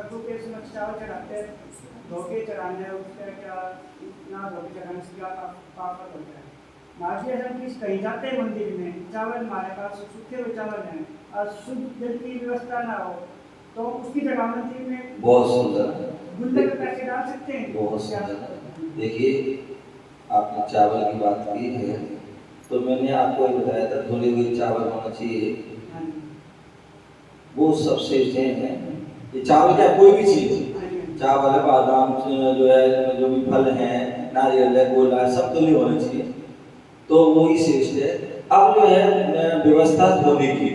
प्रभु के समक्ष चावल चढ़ाते हैं, धोके चढ़ाने उसका क्या ना धोके चढ़ाने से क्या पाप होता है। माजी अगर किस कहीं जाते हैं मंदिर में, चावल हमारे पास सूखे हुए चावल हैं और शुद्ध जल की व्यवस्था ना हो तो उसकी जगह मंदिर में बहुत सुंदर गुल्लक में पैसे डाल सकते हैं। बहुत सुंदर। देखिए आपने चावल की बात की है तो मैंने आपको ये बताया था धुले हुए चावल होना चाहिए, वो सबसे है। ये चावल क्या कोई भी चीज, चावल है, बादाम जो है, जो भी फल है, नारियल है, गोला है, सब धुले होने चाहिए, तो वही श्रेष्ठ है। अब जो है व्यवस्था धोने की,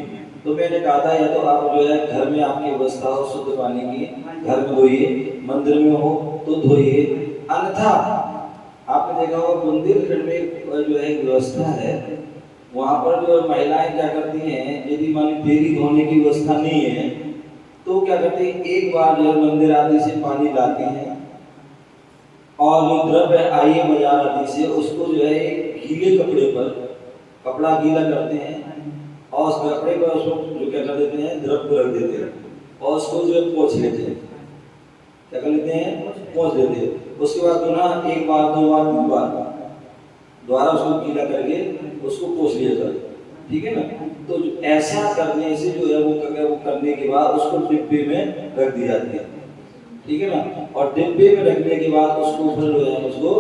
तो मैंने कहा था या तो आप जो है घर में आपकी व्यवस्था हो शुद्ध पानी की, घर में धोइए, मंदिर में हो तो धोइए, अन्यथा आपने देखा होगा बुंदेलखंड में जो है व्यवस्था है, वहाँ पर जो महिलाएं क्या करती हैं, यदि मान ली डेली धोने की व्यवस्था नहीं है तो क्या करते हैं, एक बार जो मंदिर आदि से पानी लाते हैं और जो द्रव्य आई है बाजार आदि से उसको जो है गीले कपड़े पर कपड़ा गीला करते हैं और उस कपड़े पर उसको जो क्या कर देते हैं, द्रव्य रख देते हैं और उसको जो है पोंछ लेते हैं। क्या कर लेते हैं, पोंछ देते हैं। उसके बाद जो ना एक बार दो बार तीन बार द्वारा उसको गीला करके उसको पोंछ लिया जाता है, ठीक है ना। तो ऐसा करने से जो है वो करने के बाद उसको डिब्बे में रख दी जाती है, ठीक है ना। और डिब्बे में रखने के बाद उसको ऊपर जो है उसको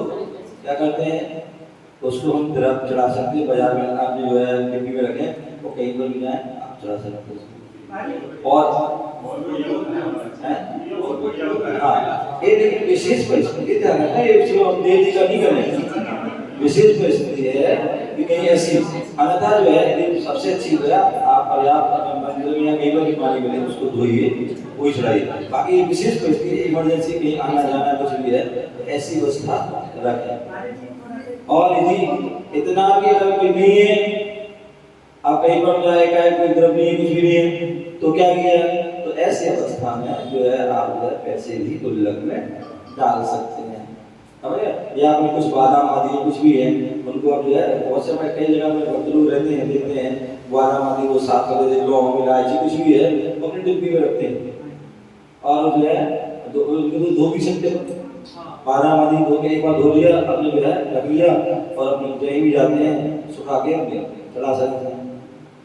क्या करते हैं, उसको हम द्रव्य चढ़ा सकते हैं। बाजार में आप जो है डिब्बे में रखें और कहीं पर भी जाए आप चढ़ा सकते हैं। और हाँ, ये लेकिन विशेष परिस्थिति ध्यान रखना, ये चलो हम डेली का नहीं करें, विशेष परिस्थिति है कि कहीं ऐसी, अन्यथा जो है सबसे अच्छी है आप पर्याप्त मंदिर में या कहीं पर भी पानी मिले उसको धोइए, वही चढ़ाइए। बाकी विशेष परिस्थिति इमरजेंसी कहीं आना जाना कुछ भी है तो ऐसी व्यवस्था रखें। और यदि इतना भी अगर कोई नहीं है, आप कहीं पर जाएगा कोई द्रव्य नहीं कुछ भी नहीं है तो क्या किया, तो ऐसी अवस्था में जो है आप जो है पैसे भी गुल्लक में डाल सकते हैं, या आपने कुछ बादाम आदि कुछ भी है उनको आप जो है बहुत से कई जगह में भक्त लोग रहते हैं, देखते हैं बादाम आदि को साफ कर देते, लौंग इलायची कुछ भी है वो अपने डिब्बी में रखते हैं और जो है उनको धो भी सकते हैं। बादाम आदि धो के एक बार धो लिया, अपने जो है रख लिया और अपने कहीं भी जाते हैं सुखा के अपने चला सकते हैं,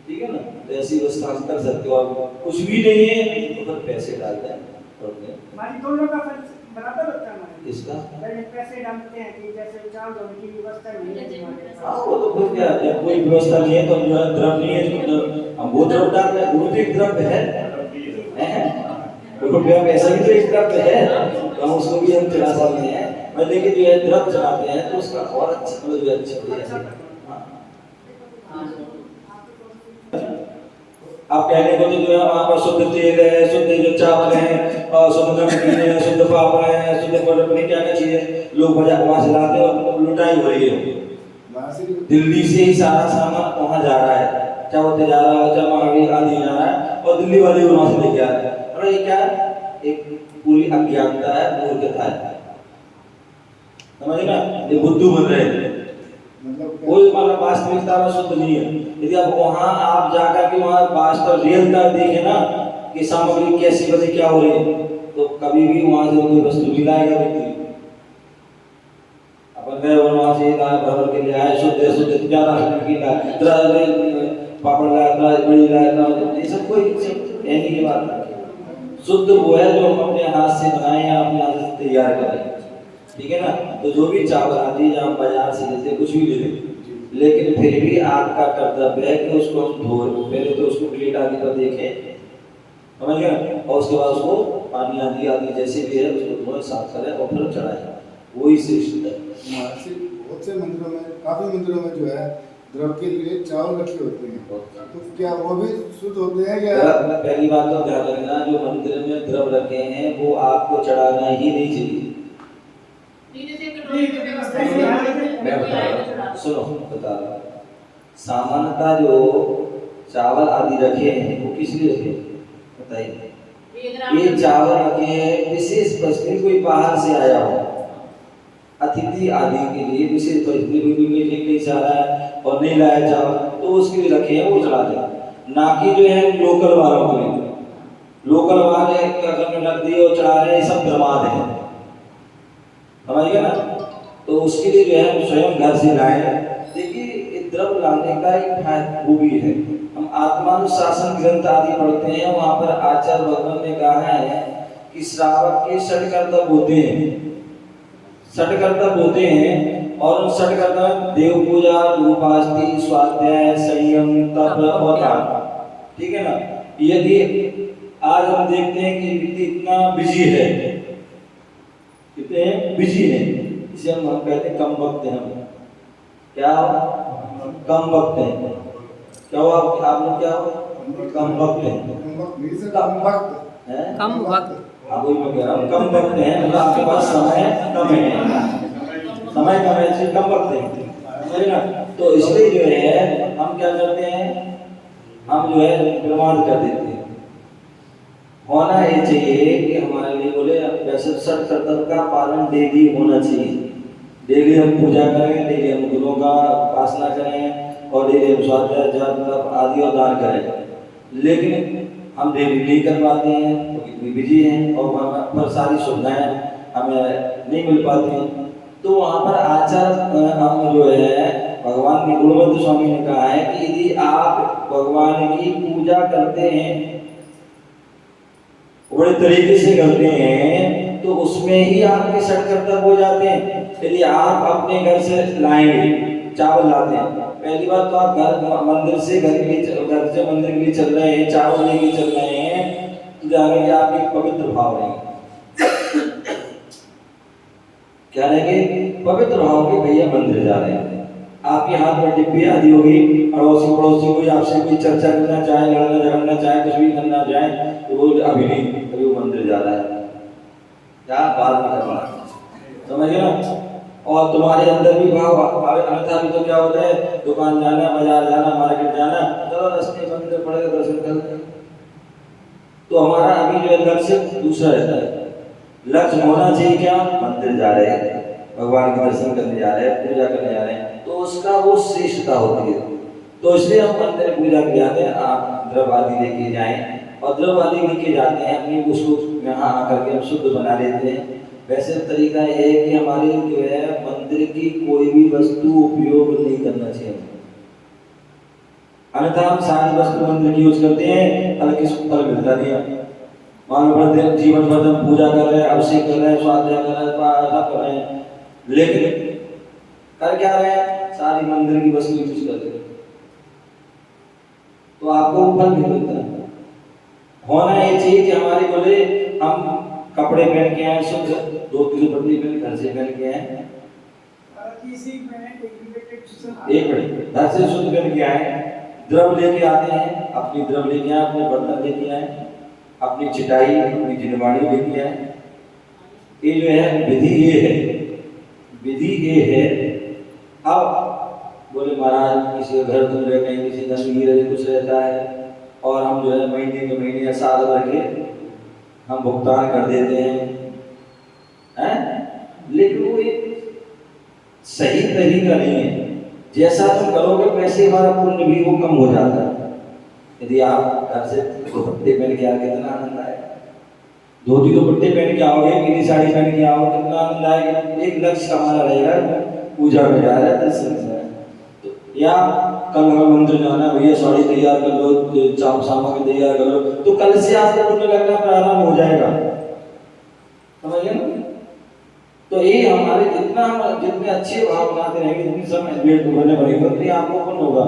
ठीक है ना। तो ऐसी व्यवस्था कर सकते हो। और कुछ भी नहीं है तो फिर पैसे डालते हैं और दोनों का बराबर होता है। इसका पैसे डालते हैं कि जैसे चावल धोने की व्यवस्था नहीं है, हाँ वो तो फिर क्या है, कोई व्यवस्था नहीं है तो जो है द्रव्य नहीं है तो हम वो द्रव्य डाल रहे हैं, वो तो एक द्रव्य है, रुपया पैसा भी तो एक द्रव्य है तो हम उसको भी हम चढ़ा सकते हैं। पर लेकिन जो है द्रव्य चढ़ाते हैं तो उसका और अच्छा जो है अच्छा आप कहने को तो जो है वहाँ पर शुद्ध तेल है, शुद्ध जो चावल है और शुद्ध नमकीन है, शुद्ध पापड़ है, शुद्ध पटपनी क्या क्या चीजें लोग बाजार वहाँ से लाते हैं और लुटाई हो रही है। दिल्ली से ही सारा सामान वहाँ जा रहा है, चाहे वो तेजारा हो चाहे महावीर आदि जा रहा है और दिल्ली वाले वहाँ से लेके आ रहे हैं। और ये क्या एक पूरी अज्ञानता है, मूर्खता है, समझ ना, ये बुद्धू बन रहे हैं, कोई मतलब वास्तविकता में शुद्ध नहीं है। यदि आप वहाँ आप जाकर के वहाँ वास्तव रियलता देखें ना कि सामग्री कैसी बनी क्या हो रही है तो कभी भी वहाँ से कोई वस्तु मिलाएगा व्यक्ति। अपन गए और वहाँ से भर के लिए आए शुद्ध शुद्ध ज्यादा पापड़ लाया बड़ी लाया, ये सब कोई कहने की बात नहीं। शुद्ध वो है जो हम अपने हाथ से बनाए या अपने हाथ से तैयार करें, ठीक है ना। तो जो भी चावल आदि आप बाजार से लेते कुछ भी ले लें, लेकिन फिर भी आपका कर्तव्य है कि उसको हम धोएं, पहले तो उसको प्लेट आदि पर देखें, समझ गए, और उसके बाद उसको पानी आदि आदि जैसे भी है उसको धोएं साफ करें और फिर चढ़ाएं, वही श्रेष्ठ है। बहुत से मंदिरों में, काफी मंदिरों में जो है द्रव्य के लिए चावल रखे होते हैं, तो क्या वो भी शुद्ध होते हैं या? पहली बात तो ध्यान रखना, जो मंदिर में द्रव्य रखे हैं वो आपको चढ़ाना ही नहीं चाहिए। मैं सुनो बता रहा हूँ, सामान्यतः जो चावल आदि रखे हैं वो किस लिए रखे बताइए? ये चावल रखे हैं विशेष परिस्थिति, कोई बाहर से आया हो अतिथि आदि के लिए विशेष परिस्थिति, कोई कहीं से आ रहा है और नहीं लाया चावल तो उसके लिए रखे हैं वो चढ़ा दें, ना कि जो है लोकल वालों के लिए। लोकल वाले क्या करने दिए और चढ़ा रहे हैं, ये सब प्रमाद है, समझिए ना। तो उसके लिए जो है हम स्वयं घर से लाए। देखिए ये द्रव्य लाने का एक खूबी है। हम आत्मानुशासन ग्रंथ आदि पढ़ते हैं, वहां पर आचार्य भगवान ने कहा है कि श्रावक के षट कर्तव्य होते हैं, षट कर्तव्य होते हैं। और उन षट कर्तव्य देव पूजा, उपासना, स्वाध्याय, संयम, तप और दान, ठीक है ना। यदि आज हम देखते हैं कि व्यक्ति इतना बिजी है, कितने बिजी है, इसे हम कहते हैं कम वक्त है। हम क्या कम वक्त है, क्या हुआ आप लोग, क्या हो कम वक्त है, कम वक्त आप वही मैं कह रहा हूँ, कम वक्त है, मतलब आपके पास समय कम है, समय कम है, इसलिए कम वक्त है, समझे ना। तो इसलिए जो है हम क्या करते हैं, हम जो है प्रमाद कर देते हैं। होना ये चाहिए कि हमारे लिए बोले वैसे षट कर्तव्य का पालन डेली होना चाहिए। डेली हम पूजा करें, डेली हम गुरुओं का उपासना करें और डेली हम स्वाध्याय, जप, तप आदि और दान करें। लेकिन हम डेली नहीं कर पाते हैं तो कितनी बिजी हैं और वहाँ पर सारी सुविधाएं हमें नहीं मिल पाती हैं। तो वहाँ पर आचार्य हम जो है भगवान के गुणवंत स्वामी ने कहा है कि यदि आप भगवान की पूजा करते हैं, बड़े तरीके से करते हैं, तो उसमें ही आपके षट कर्तव्य हो जाते हैं। यदि आप अपने घर से लाएंगे, चावल लाते हैं, पहली बात तो आप घर मंदिर से घर से मंदिर के लिए चल रहे हैं, चावल लेके चल रहे हैं, तो जानेंगे आपके पवित्र भाव रहेंगे, क्या रहेंगे, पवित्र भाव के भैया मंदिर जा रहे हैं। आपके हाथ में डिब्बी आदि होगी, अड़ोसी पड़ोसी कोई आपसे कोई चर्चा करना चाहे, लड़ना झगड़ना चाहे, कुछ भी करना चाहे, तो वो अभी नहीं, अभी वो मंदिर जा रहा है, क्या बात नहीं करना, समझिए ना। और तुम्हारे अंदर भी भाव, अन्यथा भी तो क्या होता है, दुकान जाना, बाजार जाना, मार्केट जाना, चलो रास्ते मंदिर पड़ेगा दर्शन करते हैं। तो हमारा अभी जो है लक्ष्य दूसरा रहता है। लक्ष्य होना चाहिए क्या, मंदिर जा रहे हैं, भगवान के दर्शन करने जा रहे हैं, पूजा करने जा रहे हैं, तो उसका वो श्रेष्ठता होती है। तो इसलिए हम मंदिर पूजा के जाते हैं। आप द्रव्य आदि लेके जाएं, और द्रव्य आदि लेके जाते हैं, अपनी उसको यहाँ आकर के हम शुद्ध बना लेते हैं। वैसे तरीका ये है कि हमारे जो है मंदिर की कोई भी वस्तु उपयोग नहीं करना चाहिए, अन्यथा हम सारी वस्तु मंदिर की यूज करते हैं, फल किसको फल मिलता नहीं है। मान लो जीवन भर हम पूजा कर रहे हैं, अभिषेक कर रहे हैं, स्वाध्याय कर रहे हैं, प्रार्थना कर रहे हैं, लेकिन कर क्या रहे हैं, सारी मंदिर की वस्तु यूज करते हैं, तो आपको फल नहीं मिलता। होना ये चाहिए कि हमारे बोले हम कपड़े पहन के आए, शुद्ध धोती दुपट्टी पहन घर से पहन के आए, एक मिनट, घर से शुद्ध पहन के आए, द्रव्य लेके आते हैं, अपनी द्रव्य लेके आए, अपने बर्तन लेके आए, अपनी चिटाई, अपनी जिनवाड़ी लेके आए। ये जो है विधि ये है, विधि ये है। अब बोले महाराज किसी का घर दूर है, कहीं किसी का मीर कुछ रहता है, और हम जो है महीने के महीने या साल भर के हम भुगतान कर देते हैं, लेकिन वो एक सही तरीका नहीं है। जैसा तुम करोगे वैसे हमारा पुण्य भी वो कम हो जाता है। यदि आप घर से दुपट्टे पहन के आओ, कितना आनंद आएगा, धोती दुपट्टे पहन के आओगे, पीली साड़ी पहन के आओगे, कितना आनंद आएगा। एक लक्ष्य हमारा रहेगा, पूजा में जा रहा है, दर्शन में जा रहा है। तो या कल हमें मंदिर जाना है, भैया साड़ी तैयार कर लो, चाप सामग्री तैयार कर लो, तो कल से आपको पुण्य लगना प्रारंभ हो जाएगा, समझिए ना। तो ये हमारे जितने अच्छे भाव बनाते रहेंगे, जितनी समय वेट होने बढ़ेगा, उतनी आपको पुण्य होगा।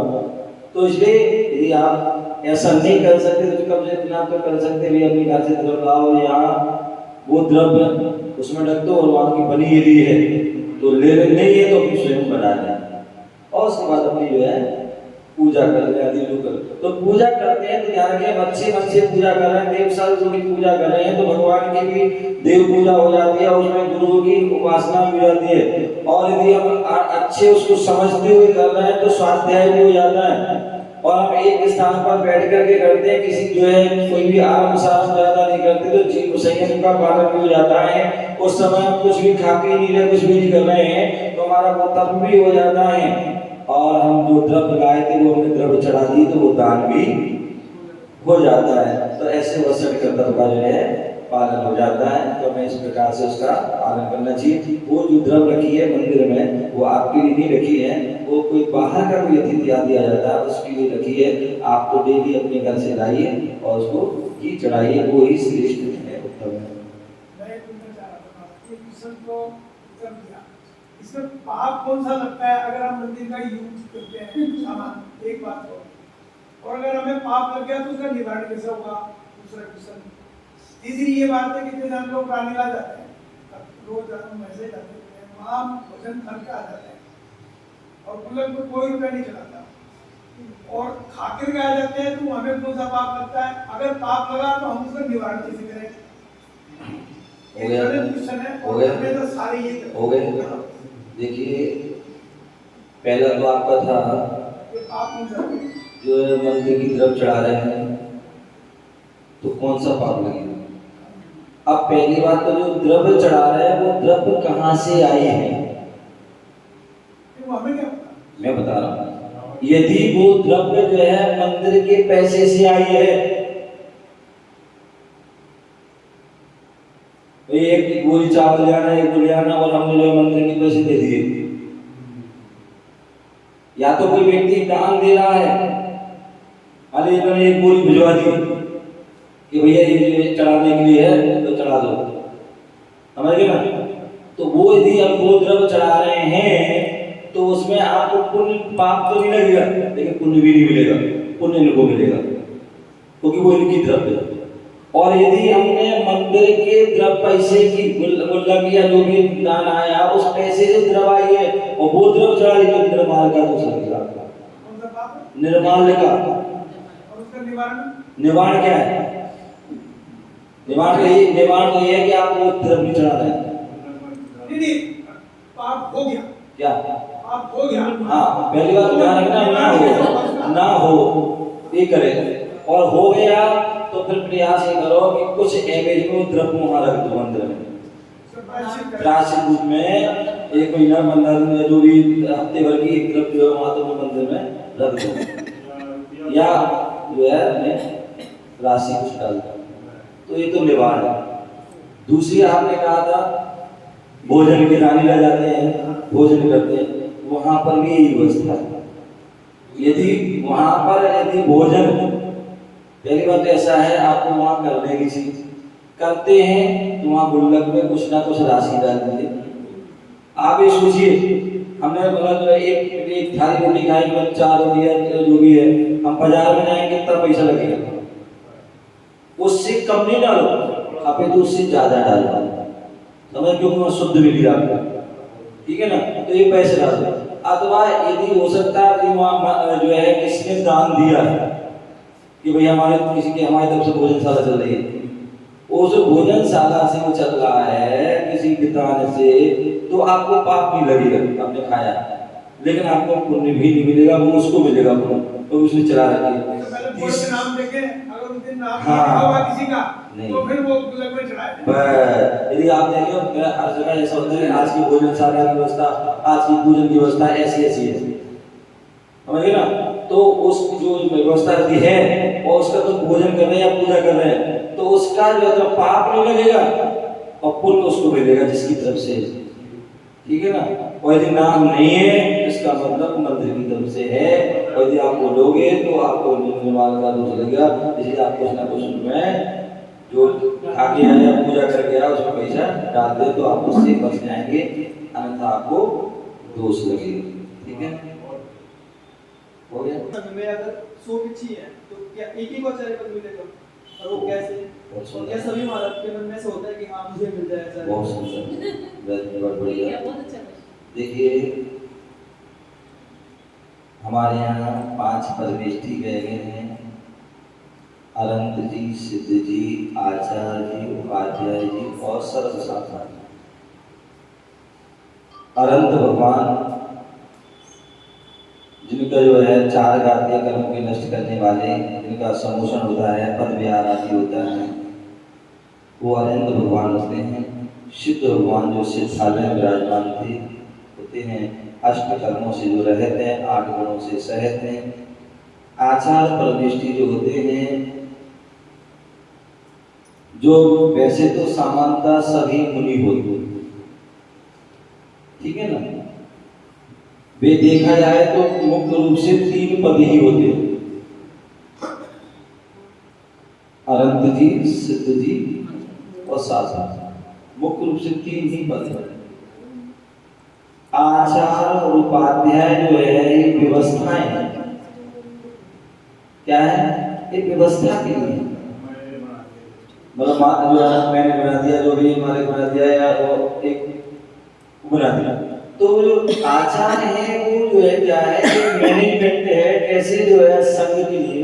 तो इसलिए यदि आप ऐसा नहीं कर सकते तो कम से कम आप तो कर सकते भी, अपने घर से द्रव्य लाओ, यहाँ वो द्रव्य उसमें रख दो, और वहाँ की बनी यदि है तो ले नहीं है तो अपनी स्वयं बना लें, और उसके बाद अपनी जो है पूजा कर ले आदि लोग कर। तो पूजा करते हैं तो ध्यान रखें, अच्छे मन से पूजा कर रहे हैं, देव साल जो भी पूजा कर रहे हैं, तो भगवान की भी देव पूजा हो जाती है, उसमें गुरु की उपासना भी हो जाती है। और यदि हम अच्छे उसको समझते हुए कर रहे हैं तो स्वाध्याय भी हो जाता है। और हम एक स्थान पर बैठ करके करते हैं, किसी जो है कोई भी आराम साराम ज्यादा नहीं करते, तो जीव संयम का पालन भी हो जाता है। उस समय हम कुछ भी खा पी नहीं रहे, कुछ भी नहीं कर रहे हैं, तो हमारा वो तप भी हो जाता है। और हम जो द्रव्य लाए थे वो हमने द्रव्य चढ़ा दी, तो वो दान भी हो जाता है। तो ऐसे वसत कर्तव्य का जो है पालन हो जाता है। तो हमें इस प्रकार से उसका पालन करना चाहिए। वो जो द्रव रखी है मंदिर में, वो आपके लिए नहीं रखी है, वो कोई बाहर का कोई अतिथि आ दिया जाता है उसके लिए रखी है। आप तो डेली अपने घर से लाइए और उसको घी चढ़ाइए, वो ही श्रेष्ठ है, उत्तम है। मैं पूछना चाह रहा था कि किशन को उत्तर दिया, इसमें पाप कौन सा लगता है अगर हम मंदिर का यूज करते हैं सामान, एक बात हो, और अगर हमें पाप लग गया तो उसका निवारण कैसे होगा? दूसरा क्वेश्चन। तीसरी ये बात है कि जैसे हम लोग रानीला जाते हैं, रोज वैसे जाते हैं, वहाँ भोजन खा के आ जाते हैं और गुल्लक में कोई रुपया नहीं चलाता और खाकर के आ जाते हैं, तो हमें कौन सा पाप लगता है? अगर पाप लगा तो हम उसका निवारण कैसे करें? हो गया, क्वेश्चन है। हो गया, और तो सारे ये हो गए। देखिए, पहला तो आपका था पाप कौन सा है? जो मंदिर की तरफ चढ़ा रहे हैं तो कौन सा पाप लगेगा? अब पहली बात तो जो द्रव्य चढ़ा रहे हैं वो द्रव्य कहाँ से आए हैं, वो हमें क्या पता? मैं बता रहा हूँ। यदि वो द्रव्य जो है मंदिर के पैसे से आई है, तो एक गोली चावल ले आना, एक गोली आना, और हमने जो मंदिर के पैसे दे दिए, या तो कोई व्यक्ति दान दे रहा है, अरे इन्होंने एक बोरी भिजवा दी कि भैया ये चढ़ाने के लिए है तो चढ़ा दो, समझ गए ना? तो वो यदि हम वो द्रव्य चढ़ा रहे हैं तो उसमें आपको पुण्य, पाप तो नहीं लगेगा लेकिन पुण्य भी नहीं मिलेगा, पुण्य इनको मिलेगा क्योंकि वो इनकी द्रव्य है। और यदि हमने मंदिर के द्रव्य पैसे की गुल्लक या जो भी दान आया उस पैसे से द्रव्य आई है और वो द्रव्य चढ़ाई तो निर्माल का दोष लगेगा, निर्माल का। और उसका निवारण? निवारण क्या है? निवारण तो ये है कि आप वो द्रव्य नहीं चढ़ा रहे हैं। नहीं, पाप हो गया। क्या पाप हो गया? हाँ, पहली बात ध्यान रखना, ना हो ये करें, और हो गया तो फिर प्रयास ये करो कि कुछ एवरेज में द्रव्य वहां रख दो मंदिर में, प्रायश्चित रूप में 1 महीना 15 दिन जो भी हफ्ते भर की एक द्रव्य वहां तो मंदिर में रख दो, या जो है राशि कुछ डाल दो, तो ये तो निवारण है। दूसरी आपने कहा था भोजन के रानी ला जाते हैं, भोजन करते हैं, वहां पर भी यही व्यवस्था है। यदि वहां पर यदि भोजन, पहली बात ऐसा है आपको वहां करने की चीज करते हैं तो वहां गुल्लक में कुछ ना कुछ राशि डाल दीजिए। आप ये सोचिए, हमने बोला जो एक थाली रोटी खाएंगे, 4 रोटी है जो भी है, हम बाजार में जाएंगे कितना पैसा लगेगा? उससे कम नहीं डालो, अभी तो उससे ज्यादा डालो, समझ, क्योंकि वो शुद्ध मिली आपको, ठीक है ना? तो ये पैसे डाल दो। अथवा यदि हो सकता है कि वहाँ जो है किसी ने दान दिया कि भाई हमारे किसी की हमारी तरफ से भोजनशाला चल रही है, उस भोजनशाला से वो चल रहा है किसी के दान से, तो आपको पाप नहीं लगेगा, आपने खाया, लेकिन आपको पुण्य भी नहीं मिलेगा, वो उसको मिलेगा पुण्य, तो उसने चला रखी। नाम देखे, अगर उस दिन नाम हाँ, किसी का नहीं, तो फिर वो गुल्लक में चढ़ाए। यदि आप देखिए हर जगह ऐसा होता है, आज की भोजनशाला की व्यवस्था, आज की पूजन की व्यवस्था ऐसी ऐसी है, समझिए ना? तो उस जो व्यवस्था यदि है और उसका तो भोजन कर रहे हैं या पूजा कर रहे हैं, तो उसका जो है पाप नहीं लगेगा और पुण्य उसको मिलेगा जिसकी तरफ से, ठीक है ना? और यदि नाम नहीं है इसका मतलब मंदिर की तरफ से है, और यदि आप बोलोगे तो आपको निर्माण का दोष लगेगा। इसलिए आप कुछ ना कुछ में जो आगे आया पूजा करके आया उसमें पैसा डाल दे तो आप उससे बच जाएंगे, अन्यथा आपको दोष लगेगा, ठीक है? हो गया? हमें अगर 100 बिच्छी है तो क्या एक ही को चाहे पद मिलेगा? और वो कैसे? और क्या सभी महाराज के मन में ऐसा होता है कि हाँ मुझे मिल जाए ऐसा? बहुत सुंदर, बहुत बढ़िया। देखिए, हमारे यहाँ 5 परमेष्ठी गए हैं, अनंत जी, सिद्ध जी, आचार्य जी, उपाध्याय जी और सर्वसाधारण। अनंत भगवान जिनका जो है 4 घातीय कर्म के नष्ट करने वाले, जिनका समोषण होता है, पद विहार आदि होता है, वो अनंत भगवान होते हैं। सिद्ध भगवान जो सिद्धालय में विराजमान थे होते हैं, 8 कर्मों से जो रहते हैं, 8 गुणों से सहते हैं। आचार परमेष्ठी जो होते हैं, जो वैसे तो सामान्यतः सभी मुनि होते, ठीक है ना। वे देखा जाए तो मुख्य रूप से 3 पद ही होते हैं, अनंत जी, सिद्ध जी और साधु। मुख्य रूप से 3 ही पद हैं। आचार और उपाध्याय जो है ये व्यवस्थाएं हैं। क्या है? ये व्यवस्था के लिए, मतलब जो मैंने बना दिया, जो भी हमारे बना दिया, या वो एक बना दिया। तो जो आचार है वो जो है क्या है, मैनेजमेंट है, कैसे जो है संघ के लिए,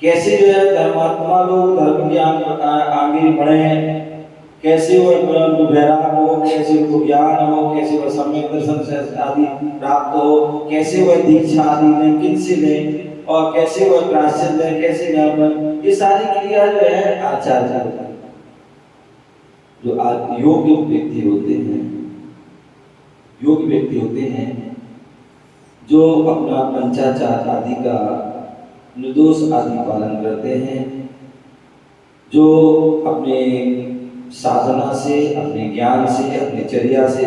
कैसे जो है धर्मात्मा लोग धर्म के आगे बढ़े, कैसे वो वैराग हो, कैसे उनको ज्ञान हो, कैसे वह सम्यक दर्शन आदि प्राप्त हो, कैसे वह दीक्षा आदि लें, किनसे लें, और कैसे वह प्रायश्चित लें, कैसे ज्ञान, ये सारी क्रिया जो है आचार्य होता है। जो योग्य व्यक्ति होते हैं, योग्य व्यक्ति होते हैं, जो अपना पंचाचार आदि का निर्दोष आदि पालन करते हैं, जो अपने साधना से, अपने ज्ञान से, अपने चर्या से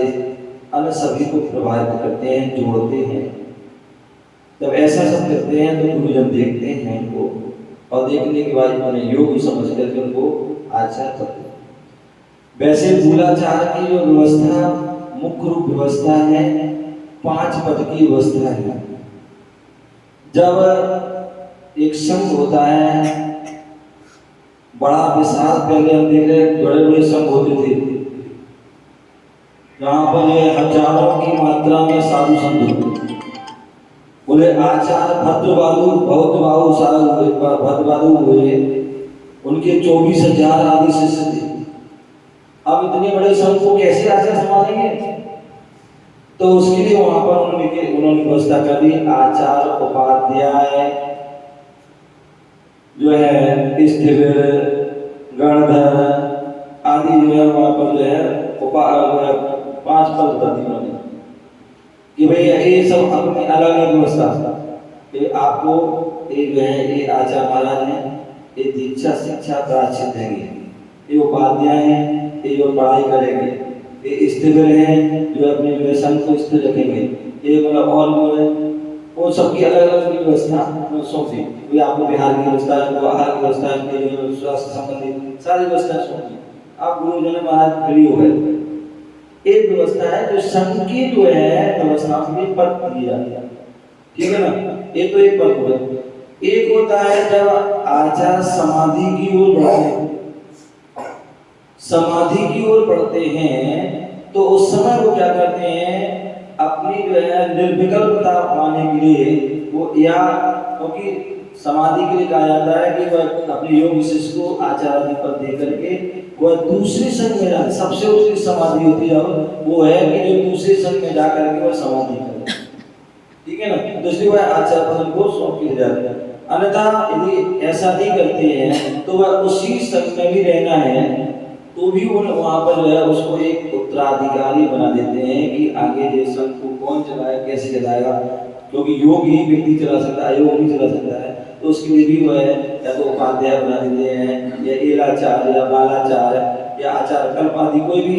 अन्य सभी को प्रभावित करते हैं, जोड़ते हैं। जब ऐसा सब करते हैं तो गुरुजन देखते हैं उनको, और देखने के बाद उन्हें योग्य समझ करके उनको आचार करते हैं। वैसे मूलाचार की जो व्यवस्था मुख्य रूप व्यवस्था है, 5 पद की व्यवस्था है। जब एक संघ होता है बड़ा विशाल, पहले हम देख रहे बड़े बड़े संघ होते थे, जहाँ पर हजारों की मात्रा में साधु संत होते। बोले आचार्य भद्रबाहु बहुत बाहु साधु भद्रबाहु हुए, उनके 24,000 आदि शिष्य थे। अब इतने बड़े संघ को कैसे आचार्य संभालेंगे? तो उसके लिए वहां पर उन्होंने व्यवस्था कर दी। आचार्य उपाध्याय जो है, स्थिर गणधर आदि जो है वहां पर जो है 5 पद कर दी कि भाई ये सब अपनी अलग अलग व्यवस्था कि आपको ये जो है ये आचार्य महाराज हैं, ये दीक्षा शिक्षा प्रायश्चित देंगे, ये उपाध्याय हैं, ये जो पढ़ाई करेंगे, ये स्थिर हैं जो अपने जो संघ को स्थिर रखेंगे, ये मतलब और जो है वो सबकी अलग अलग व्यवस्था सौंपी। कोई आपको बिहार की व्यवस्था है, वो आहार की व्यवस्था है, जो स्वास्थ्य संबंधी सारी व्यवस्था सौंपी। आप गुरुजन महाराज फ्री हो गए। एक व्यवस्था है जो संघ की जो है व्यवस्था में पद दी जाती है, ठीक है ना। ये तो एक पद होता है। एक होता है जब आचार्य समाधि की ओर बढ़ते हैं, समाधि की ओर बढ़ते हैं तो उस समय वो क्या करते हैं, अपनी जो है निर्विकल्पता पाने के लिए वो, या क्योंकि समाधि के लिए कहा जाता है कि वह अपने योग शिष्य को आचार्य पद दे करके वह दूसरे संघ में जाए। सबसे ऊंची समाधि होती है वो है कि जो दूसरे संघ में जाकर के वह समाधि करे, ठीक है ना। तो इसलिए वह आचार्य पद को सौंप दिया जाता है। अन्यथा यदि ऐसा नहीं करते हैं तो वह उसी संघ में भी रहना है तो भी वो वहां पर जो है उसको एक उत्तराधिकारी बना देते हैं कि आगे ये संघ को कौन चलाए, कैसे चलाएगा, क्योंकि योग ही व्यक्ति चला सकता है, योग नहीं चला सकता है। तो उसके लिए भी वो है या तो उपाध्याय बना देते हैं, या एलाचार्य या बालाचार्य या आचार्य कल्प आदि कोई भी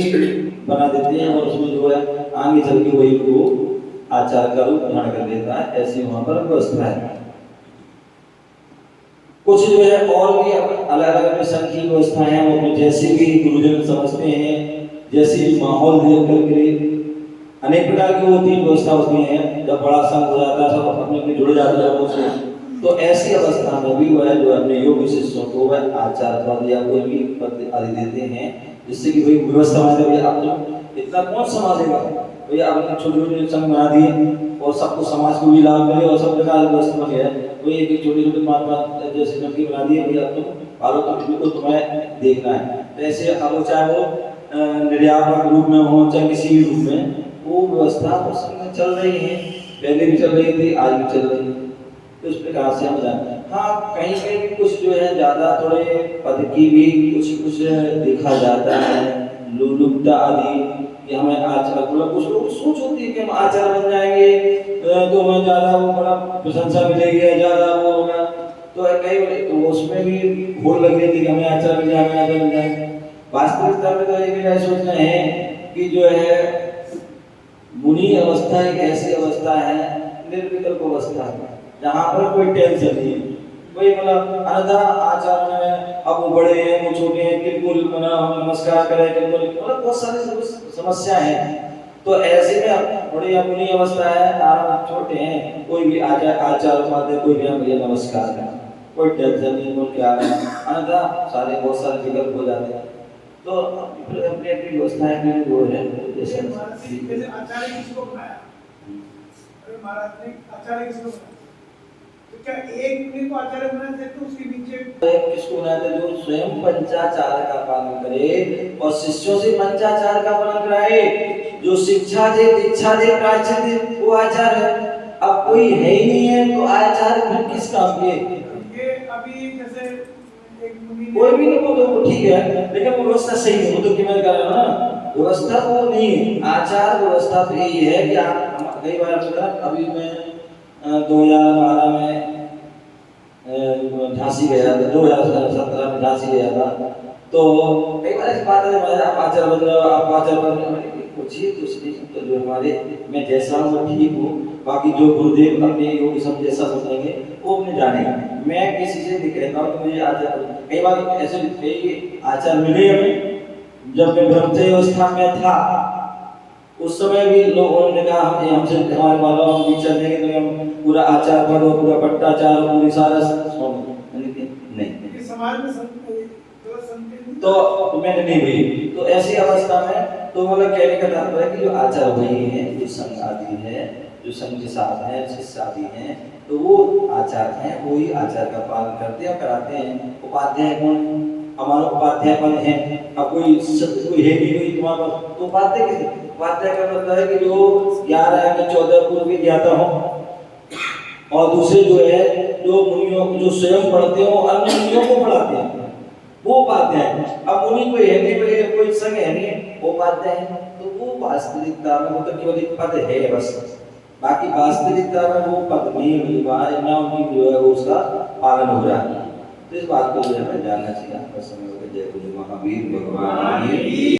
बना देते हैं, और उसमें जो है आगे चल के वही को आचार्य का रूप धारण कर देता है। ऐसी वहां पर व्यवस्था है। कुछ जो है और भी अलग अलग संघ की व्यवस्थाएं हैं, वो जैसे भी गुरुजन समझते हैं, जैसे भी माहौल देख करके अनेक प्रकार की होती है व्यवस्था होती है। जब बड़ा संघ हो जाता है, सब अपने अपने जुड़ जाते हैं उससे, तो ऐसी अवस्था में भी वह जो अपने योग शिष्यों को वह आचार्य पद या कोई भी पद आदि देते हैं, जिससे कि भाई व्यवस्था में अब तो इतना कौन संभालेगा भैया, आपने छोटे छोटे संघ बना दिए और सबको समाज को भी लाभ मिले और सब प्रकार की व्यवस्था बनी है। तो एक छोटे छोटे 5-5 जैसे नक्की बना दिए भैया, अब तुम पालो तो बिल्कुल तुम्हें देखना है। तो ऐसे अब चाहे वो निर्यात रूप में हो चाहे किसी भी रूप में, वो व्यवस्था उस समय चल रही है, पहले भी चल रही थी, आज भी चल रही है। तो इस प्रकार से हम जानते हैं। हाँ, कहीं कहीं कुछ जो है ज्यादा थोड़े पद की भी कुछ देखा जाता है, लुलुपता आदि कि हमें आचार्य, मतलब कुछ लोग सोच होती है कि हम आचार्य बन जाएंगे तो हमें ज्यादा वो बड़ा प्रशंसा मिलेगी, ज्यादा वो होगा, तो कई तो उसमें भी भूल लग रही थी कि हमें आचार मिल जाए, हमें आचार मिल जाए। वास्तविकता में तो एक सोच रहे हैं कि जो है मुनि अवस्था एक ऐसी अवस्था है, निर्विकल्प अवस्था है, जहाँ पर कोई टेंशन नहीं है, कोई मतलब अन्यथा आचार में अब वो बड़े हैं वो छोटे हैं, बिल्कुल नमस्कार करें, बिल्कुल मतलब बहुत सारी समस्या है। तो ऐसे में बड़ी अपनी अवस्था है, आप छोटे हैं, कोई भी आचार उपाध्याय कोई भी हम ये नमस्कार करें, कोई टेंशन नहीं, बोल क्या है, अन्यथा सारे बहुत सारे विकल्प हो जाते हैं। तो अपनी अपनी व्यवस्थाएं में वो है जैसे आचार्य किसको बनाया? अरे महाराज ने आचार्य किसको बनाया? तो क्या एक मुनि को आचार्य बनाया थे तो उसके नीचे किसको बनाया था? जो स्वयं पंचाचार का पालन करे और शिष्यों से पंचाचार का पालन कराए, जो शिक्षा दे, दीक्षा दे, प्रायश्चित दे, वो आचार्य है। अब कोई है ही नहीं है तो आचार्य फिर किस काम के? ये अभी जैसे एक मुनि कोई भी नहीं, वो तो ठीक है, लेकिन वो व्यवस्था सही है, वो तो किमेल कर रहा है ना, व्यवस्था वो नहीं है। आचार व्यवस्था तो यही है कि आप कई बार अभी मैं 2012 में झांसी गया था, 2017 में झांसी गया था, तो कई बार ऐसी बात है आप आचार्य बन जाओ, आप आचार्य बन जाओ, कुछ ही कुछ नहीं, तो जो हमारे मैं जैसा हूँ ठीक हूँ, बाकी जो गुरुदेव अपने योगी सब जैसा सोचेंगे वो अपने जानेंगे। मैं किसी से भी कहता हूँ कि मुझे आचार्य, कई बार ऐसे कई आचार्य मिले हमें, जब मैं ब्रह्मचर्य अवस्था में था उस समय भी लोगों ने कहा हमसे हमारे बाबा हम दीक्षा देंगे तो हम पूरा आचार पढ़ो, पूरा भट्टाचार, पूरी सारा नहीं, समाज में तो मैंने नहीं हुई। तो ऐसी अवस्था में तो मतलब कहने का तात्पर्य कि जो आचार वही है, जो संघ आदि है, जो संघ के साथ है, शिष्य आदि है, तो वो आचार हैं, वही आचार का पालन करते हैं, कराते हैं। उपाध्याय कौन? हमारा उपाध्यायपन है। अब कोई है भी कोई तुम्हारे पास तो उपाध्याय किसे? उपाध्याय का मतलब है कि जो 11 या 14 पूर्व के ज्ञाता हो, और दूसरे जो है जो मुनियों जो स्वयं पढ़ते हो अन्य मुनियों को पढ़ाते हैं, वो उपाध्याय है। अब मुनि कोई है नहीं, कोई संग है नहीं, वो उपाध्याय है। तो वो वास्तविकता में वो तो केवल एक पद है बस, बाकी वास्तविकता में वो पद नहीं मिल रहा है, ना उनकी जो है वो उसका पालन हो रहा है। तो इस बात को जो है हमें जानना चाहिए। आपका समय हो गया। जय गुरु महावीर भगवान की